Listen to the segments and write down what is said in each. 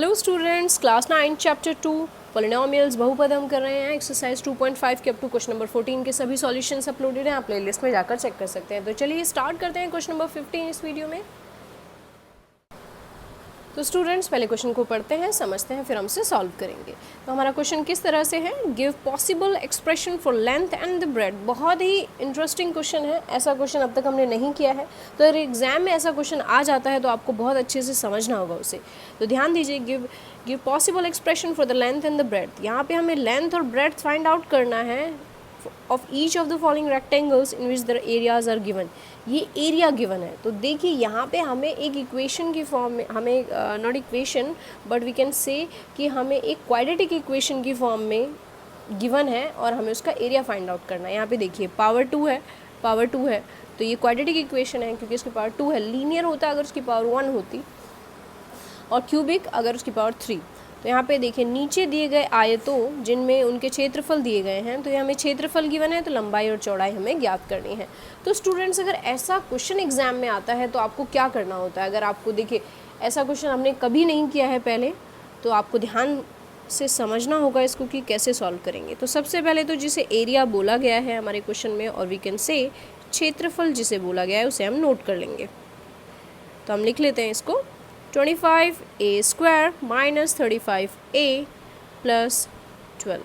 Hello students, class 9 chapter 2 polynomials बहुपद हम कर रहे हैं। एक्सरसाइज 2.5 के अप टू क्वेश्चन नंबर 14 के सभी सॉल्यूशंस अपलोडेड हैं, आप प्लेलिस्ट में जाकर चेक कर सकते हैं। तो चलिए स्टार्ट करते हैं क्वेश्चन नंबर 15 इस वीडियो में। तो स्टूडेंट्स पहले क्वेश्चन को पढ़ते हैं, समझते हैं, फिर हम इसे सॉल्व करेंगे। तो हमारा क्वेश्चन किस तरह से है, give possible expression for length and the bread. बहुत ही इंटरेस्टिंग क्वेश्चन है, ऐसा क्वेश्चन अब तक हमने नहीं किया है। तो अगर एग्जाम में ऐसा क्वेश्चन आ जाता है तो आपको बहुत अच्छे से समझना होगा उसे। तो ध्यान दीजिए, give possible expression for the length and the bread. यहाँ पे हमें लेंथ और ब्रेड फाइंड आउट करना है of each of the following rectangles in which the areas are given. ये एरिया गिवन है। तो देखिए यहाँ पे हमें एक इक्वेशन की फॉर्म में, हमें not equation but we can say कि हमें एक क्वाड्रेटिक इक्वेशन की फॉर्म में गिवन है और हमें उसका एरिया फाइंड आउट करना है। यहाँ पे देखिए पावर टू है, तो ये क्वाड्रेटिक इक्वेशन है क्योंकि इसकी पावर 2 है। लीनियर होता अगर उसकी पावर 1 होती, और क्यूबिक अगर उसकी पावर 3। तो यहाँ पे देखिए नीचे दिए गए आयतों जिनमें उनके क्षेत्रफल दिए गए हैं, तो ये हमें क्षेत्रफल गिवन है, तो लंबाई और चौड़ाई हमें ज्ञात करनी है। तो स्टूडेंट्स अगर ऐसा क्वेश्चन एग्जाम में आता है तो आपको क्या करना होता है। अगर आपको देखिए ऐसा क्वेश्चन हमने कभी नहीं किया है पहले, तो आपको ध्यान से समझना होगा इसको कि कैसे सॉल्व करेंगे। तो सबसे पहले तो जिसे एरिया बोला गया है हमारे क्वेश्चन में, और वी कैन से क्षेत्रफल जिसे बोला गया है, उसे हम नोट कर लेंगे। तो हम लिख लेते हैं इसको 25a² माइनस 35a प्लस 12।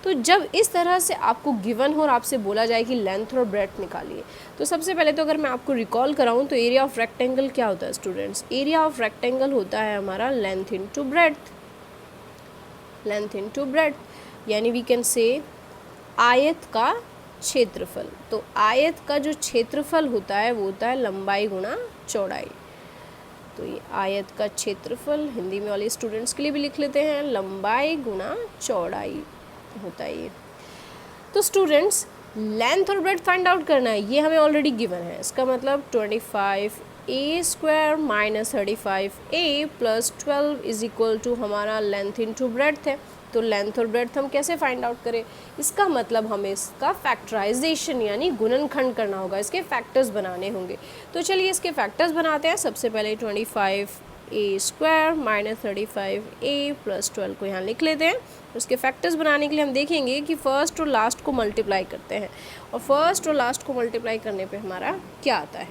तो जब इस तरह से आपको गिवन हो और आपसे बोला जाए कि लेंथ और ब्रेड्थ निकालिए, तो सबसे पहले तो अगर मैं आपको रिकॉल कराऊं तो एरिया ऑफ रेक्टेंगल क्या होता है स्टूडेंट्स। एरिया ऑफ रेक्टेंगल होता है हमारा लेंथ इनटू ब्रेड्थ, यानी वी कैन से आयत का क्षेत्रफल। तो आयत का जो क्षेत्रफल होता है वो होता है लंबाई गुणा चौड़ाई। तो ये आयत का क्षेत्रफल हिंदी में वाले स्टूडेंट्स के लिए भी लिख लेते हैं, लंबाई गुणा चौड़ाई होता है ये। तो स्टूडेंट्स लेंथ और ब्रेड्थ फाइंड आउट करना है, ये हमें ऑलरेडी गिवन है। इसका मतलब 25a² minus 35a plus 12 is equal to हमारा लेंथ इंटू ब्रेड्थ है। तो लेंथ और ब्रेड्थ हम कैसे फाइंड आउट करें, इसका मतलब हमें इसका फैक्टराइजेशन यानी गुणनखंड करना होगा, इसके फैक्टर्स बनाने होंगे। तो चलिए इसके फैक्टर्स बनाते हैं। सबसे पहले 25a² माइनस 35a प्लस 12 को यहाँ लिख लेते हैं। उसके फैक्टर्स बनाने के लिए हम देखेंगे कि फर्स्ट और लास्ट को मल्टीप्लाई करते हैं, और फर्स्ट और लास्ट को मल्टीप्लाई करने पे हमारा क्या आता है।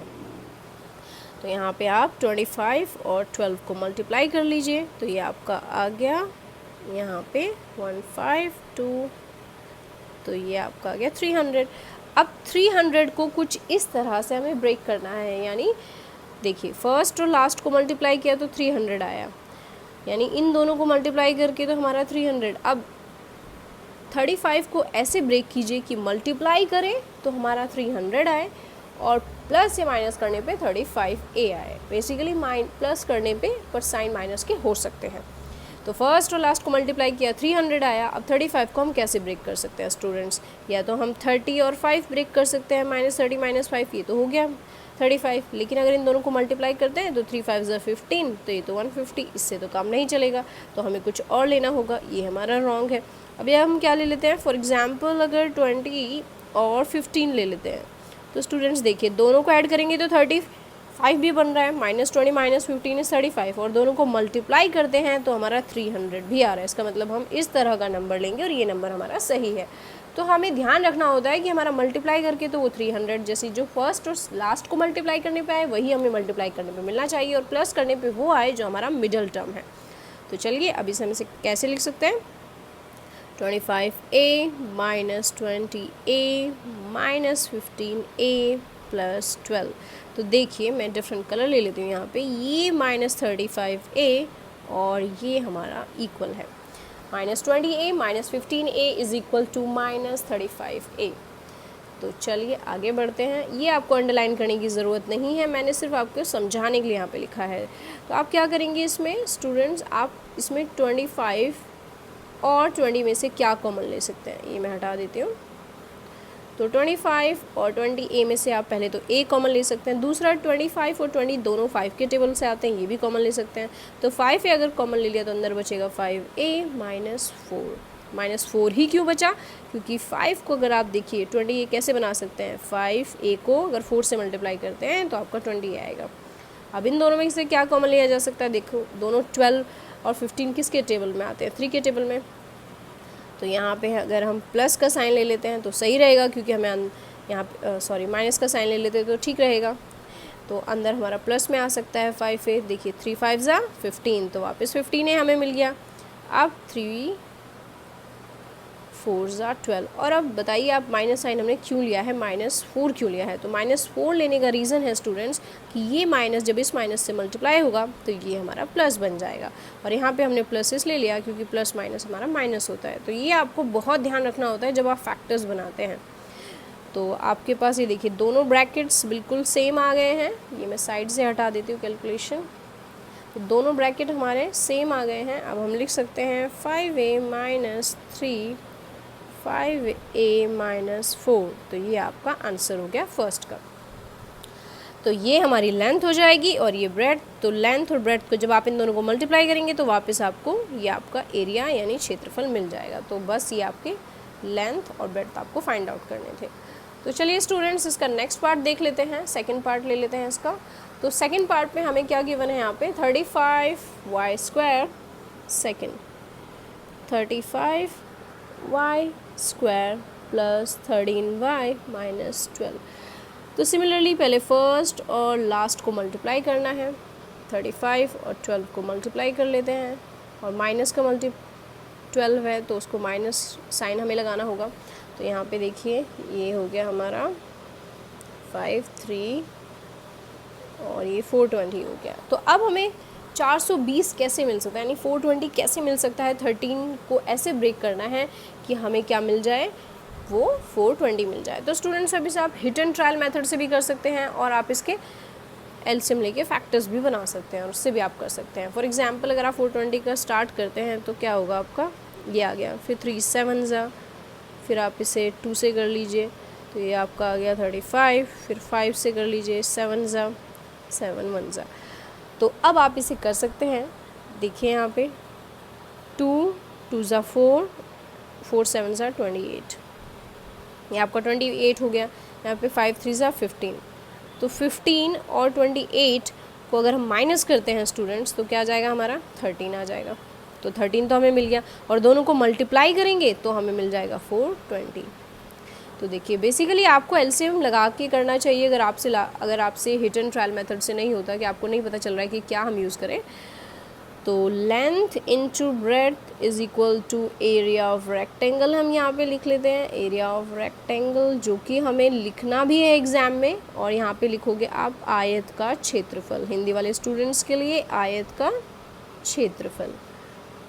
तो यहाँ पे आप 25 और 12 को मल्टीप्लाई कर लीजिए, तो ये आपका आ गया यहाँ पे 152, तो ये आपका आ गया 300। अब 300 को कुछ इस तरह से हमें ब्रेक करना है, यानी देखिए फर्स्ट और लास्ट को मल्टीप्लाई किया तो 300 आया, यानी इन दोनों को मल्टीप्लाई करके तो हमारा 300। अब 35 को ऐसे ब्रेक कीजिए कि मल्टीप्लाई करें तो हमारा 300 आए, और प्लस या माइनस करने पे 35a आए। बेसिकली प्लस करने पे पर साइन माइनस के हो सकते हैं। तो फर्स्ट और लास्ट को मल्टीप्लाई किया 300 आया। अब 35 को हम कैसे ब्रेक कर सकते हैं स्टूडेंट्स, या तो हम 30 और 5 ब्रेक कर सकते हैं, -30 -5, ये तो हो गया 35। लेकिन अगर इन दोनों को मल्टीप्लाई करते हैं तो 3 5 15, तो ये तो 150, इससे तो काम नहीं चलेगा, तो हमें कुछ और लेना होगा, ये हमारा रॉन्ग है। अब ये हम क्या ले लेते हैं, फॉर एग्जाम्पल अगर 20 और 15 ले लेते हैं, तो स्टूडेंट्स देखिए दोनों को ऐड करेंगे तो 35 भी बन रहा है, -20 -15 इज 35, और दोनों को मल्टीप्लाई करते हैं तो हमारा 300 भी आ रहा है। इसका मतलब हम इस तरह का नंबर लेंगे और ये नंबर हमारा सही है। तो हमें ध्यान रखना होता है कि हमारा मल्टीप्लाई करके तो वो 300 जैसी जो फर्स्ट और लास्ट को मल्टीप्लाई करने पे आए वही हमें मल्टीप्लाई करने पे मिलना चाहिए, और प्लस करने पे वो आए जो हमारा मिडल टर्म है। तो चलिए अभी से हम इसे कैसे लिख सकते हैं, 25a minus 20a minus 15a plus 12। तो देखिए मैं डिफरेंट कलर ले लेती हूँ यहाँ पे, ये -35a और ये हमारा इक्वल है, -20a minus 15a is equal to -35a। तो चलिए आगे बढ़ते हैं। ये आपको अंडरलाइन करने की ज़रूरत नहीं है, मैंने सिर्फ आपको समझाने के लिए यहाँ पे लिखा है। तो आप क्या करेंगे इसमें स्टूडेंट्स, आप इसमें 25 और 20 में से क्या कॉमन ले सकते हैं, ये मैं हटा देती हूँ। तो 25 और 20a में से आप पहले तो a कॉमन ले सकते हैं, दूसरा 25 और 20 दोनों 5 के टेबल से आते हैं, ये भी कॉमन ले सकते हैं। तो 5 अगर कॉमन ले लिया तो अंदर बचेगा 5a माइनस 4 ही क्यों बचा, क्योंकि 5 को अगर आप देखिए 20 कैसे बना सकते हैं, 5a को अगर 4 से मल्टीप्लाई करते हैं तो आपका 20 आएगा। अब इन दोनों में से क्या कॉमन लिया जा सकता है, देखो दोनों 12 और 15 किसके टेबल में आते हैं, 3 के टेबल में। तो यहाँ पे अगर हम प्लस का साइन ले लेते हैं तो सही रहेगा, क्योंकि हमें यहाँ सॉरी माइनस का साइन ले लेते हैं तो ठीक रहेगा। तो अंदर हमारा प्लस में आ सकता है 5 देखिए 3 5 ज़ा 15, तो वापस 15 हमें मिल गया। अब 3 4 ज़ा 12। और अब बताइए आप माइनस साइन हमने क्यों लिया है, -4 क्यों लिया है। तो -4 लेने का रीज़न है स्टूडेंट्स कि ये माइनस जब इस माइनस से मल्टीप्लाई होगा तो ये हमारा प्लस बन जाएगा। और यहाँ पे हमने प्लस ले लिया क्योंकि प्लस माइनस हमारा माइनस होता है। तो ये आपको बहुत ध्यान रखना होता है जब आप फैक्टर्स बनाते हैं। तो आपके पास ये देखिए दोनों ब्रैकेट्स बिल्कुल सेम आ गए हैं। ये मैं साइड से हटा देती हूँ कैलकुलेशन। तो दोनों ब्रैकेट हमारे सेम आ गए हैं। अब हम लिख सकते हैं 5a माइनस 3 5a माइनस 4। तो ये आपका आंसर हो गया फर्स्ट का। तो ये हमारी लेंथ हो जाएगी और ये ब्रेड्थ। तो लेंथ और ब्रेड्थ को जब आप इन दोनों को मल्टीप्लाई करेंगे तो वापस आपको ये आपका एरिया यानी क्षेत्रफल मिल जाएगा। तो बस ये आपके लेंथ और ब्रेड्थ आपको फाइंड आउट करने थे। तो चलिए स्टूडेंट्स इसका नेक्स्ट पार्ट देख लेते हैं, सेकंड पार्ट ले लेते हैं इसका। तो सेकंड पार्ट में हमें क्या गिवन है यहाँ पे 35y² second 35y² plus 13y minus 12। तो सिमिलरली पहले फर्स्ट और लास्ट को मल्टीप्लाई करना है। 35 और 12 को मल्टीप्लाई कर लेते हैं और माइनस का 12 है तो उसको माइनस साइन हमें लगाना होगा। तो यहाँ पे देखिए ये हो गया हमारा 5 3 और ये 420 हो गया। तो अब हमें 420 कैसे मिल सकता है, यानी 420 कैसे मिल सकता है। 13 को ऐसे ब्रेक करना है कि हमें क्या मिल जाए, वो 420 मिल जाए। तो स्टूडेंट्स अभी से आप हिट एंड ट्रायल मेथड से भी कर सकते हैं और आप इसके एलसीएम लेके फैक्टर्स भी बना सकते हैं और उससे भी आप कर सकते हैं। फॉर एग्जांपल अगर आप 420 का स्टार्ट करते हैं तो क्या होगा आपका, ये आ गया, फिर 3 7 ज़ा, फिर आप इसे 2 से कर लीजिए तो ये आपका आ गया 35, फिर 5 से कर लीजिए 7 ज़ा 7 1 ज़ा। तो अब आप इसे कर सकते हैं। देखिए यहाँ पे 2 2 ज़ा 4 4 7 ज़ा 28, ये आपका 28 हो गया। यहाँ पे 5 3 ज़ा 15। तो 15 और 28 को अगर हम माइनस करते हैं स्टूडेंट्स तो क्या आ जाएगा हमारा 13 आ जाएगा। तो 13 तो हमें मिल गया और दोनों को मल्टीप्लाई करेंगे तो हमें मिल जाएगा 420। तो देखिए बेसिकली आपको एलसीएम लगा के करना चाहिए। अगर आपसे हिट एंड ट्रायल मेथड से नहीं होता, कि आपको नहीं पता चल रहा है कि क्या हम यूज़ करें, तो length into breadth is equal to area of rectangle हम यहाँ पे लिख लेते हैं। एरिया ऑफ रेक्टेंगल जो कि हमें लिखना भी है एग्ज़ाम में, और यहाँ पे लिखोगे आप आयत का क्षेत्रफल। हिंदी वाले स्टूडेंट्स के लिए आयत का क्षेत्रफल,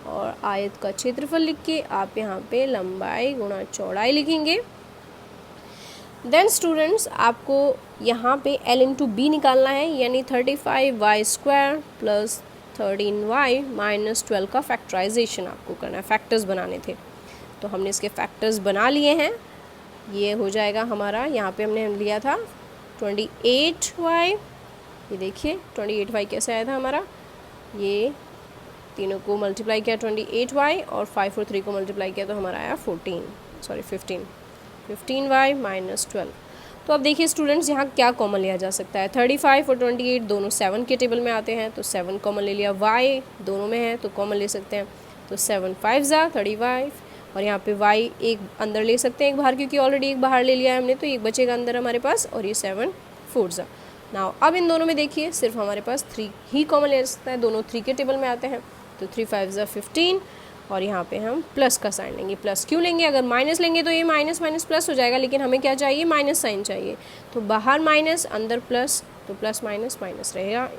और आयत का क्षेत्रफल लिख के आप यहाँ पे लंबाई गुणा चौड़ाई लिखेंगे। देन स्टूडेंट्स आपको यहाँ पे L इंटू बी निकालना है, यानी 35y² प्लस 13y माइनस 12 का फैक्टराइजेशन आपको करना है, फैक्टर्स बनाने थे। तो हमने इसके फैक्टर्स बना लिए हैं। ये हो जाएगा हमारा, यहाँ पे हमने लिया था 28y, ये देखिए 28y कैसे आया था हमारा, ये तीनों को मल्टीप्लाई किया 28y और 5 और 3 को मल्टीप्लाई किया तो हमारा आया 15y माइनस 12। तो अब देखिए स्टूडेंट्स यहाँ क्या कॉमन लिया जा सकता है। 35 और 28 दोनों 7 के टेबल में आते हैं तो 7 कॉमन ले लिया। y दोनों में है तो कॉमन ले सकते हैं, तो 7 5 ज़ा 35, और यहाँ पे y एक अंदर ले सकते हैं एक बाहर, क्योंकि ऑलरेडी एक बाहर ले लिया है हमने, तो एक बचेगा अंदर हमारे पास, और ये 7 4 ज़ा। नाउ अब इन दोनों में देखिए सिर्फ हमारे पास 3 ही कॉमन ले सकता है, दोनों 3 के टेबल में आते हैं। तो 3 5 ज़ा 15, और यहाँ पे हम प्लस का साइन लेंगे। प्लस क्यों लेंगे, अगर माइनस लेंगे तो ये माइनस माइनस प्लस हो जाएगा, लेकिन हमें क्या चाहिए, माइनस साइन चाहिए। तो बाहर माइनस अंदर प्लस, तो प्लस माइनस माइनस रहेगा,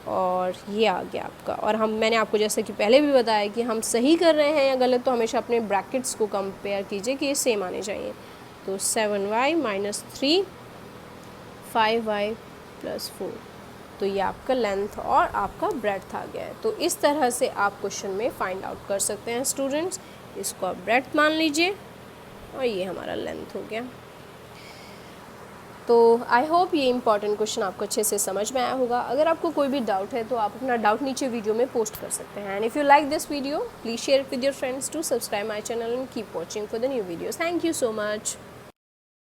और ये आ गया आपका। और मैंने आपको जैसे कि पहले भी बताया कि हम सही कर रहे हैं या गलत, तो हमेशा अपने ब्रैकेट्स को कंपेयर कीजिए कि ये सेम आने चाहिए। तो 7y माइनस 3 5y प्लस 4, तो ये आपका लेंथ और आपका ब्रेड्थ आ गया है। तो इस तरह से आप क्वेश्चन में फाइंड आउट कर सकते हैं स्टूडेंट्स। इसको आप ब्रेड्थ मान लीजिए और ये हमारा लेंथ हो गया। तो आई होप ये इंपॉर्टेंट क्वेश्चन आपको अच्छे से समझ में आया होगा। अगर आपको कोई भी डाउट है तो आप अपना डाउट नीचे वीडियो में पोस्ट कर सकते हैं। And if you like this video please share it with your friends, to subscribe my channel and keep watching for the new videos. Thank you so much.